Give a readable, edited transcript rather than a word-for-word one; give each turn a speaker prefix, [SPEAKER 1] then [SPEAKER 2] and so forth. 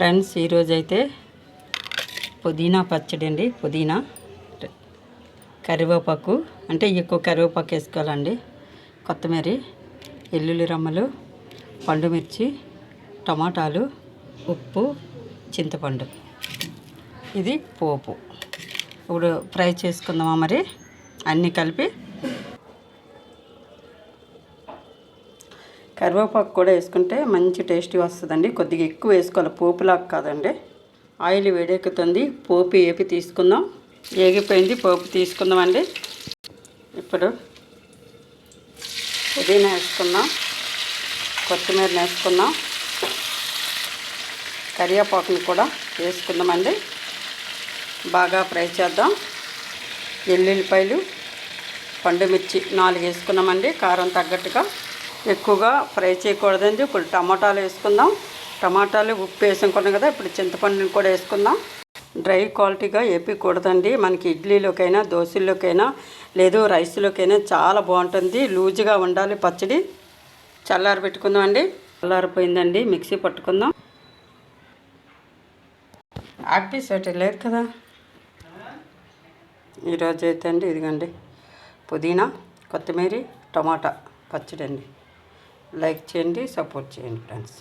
[SPEAKER 1] Friends, ఈరోజైతే పుదీనా పచ్చడి అండి. పుదీనా, కరివేపాకు, అంటే ఎక్కువ కరివేపాకు వేసుకోవాలండి, కొత్తిమీర, వెల్లుల్లి రమ్మలు, పండుమిర్చి, టమాటాలు, ఉప్పు, చింతపండు. ఇది పోపు. ఇప్పుడు ఫ్రై చేసుకుందామా మరి అన్నీ కలిపి. కరివేపాకు కూడా వేసుకుంటే మంచి టేస్టీ వస్తుందండి. కొద్దిగా ఎక్కువ వేసుకోవాలి, పోపులాగా కాదండి. ఆయిల్ వేడెక్కుతుంది, పోపు వేపి తీసుకుందాం. వేగిపోయింది, పోపు తీసుకుందామండి. ఇప్పుడు పుదీనా వేసుకుందాం, కొత్తిమీర వేసుకుందాం, కరివేపాకుని కూడా వేసుకుందామండి. బాగా ఫ్రై చేద్దాం. ఎల్లుల్లిపాయలు, పండుమిర్చి 4 వేసుకున్నామండి, కారం తగ్గట్టుగా. ఎక్కువగా ఫ్రై చేయకూడదండి. ఇప్పుడు టమాటాలు వేసుకుందాం. టమాటాలు ఉప్పు వేసుకున్నాం కదా, ఇప్పుడు చింతపండుని కూడా వేసుకుందాం. డ్రై క్వాలిటీగా వేపకూడదండి. మనకి ఇడ్లీలోకైనా, దోశల్లోకైనా, లేదు రైస్లోకైనా చాలా బాగుంటుంది. లూజుగా ఉండాలి పచ్చడి. చల్లారి పెట్టుకుందాం అండి. చల్లారిపోయిందండి, మిక్సీ పట్టుకుందాం. ఆర్పీస్ లేదు కదా ఈరోజు అయితే అండి. ఇదిగండి పుదీనా, కొత్తిమీర, టమాటా పచ్చడి అండి. లైక్ చేయండి, సపోర్ట్ చేయండి ఫ్రెండ్స్.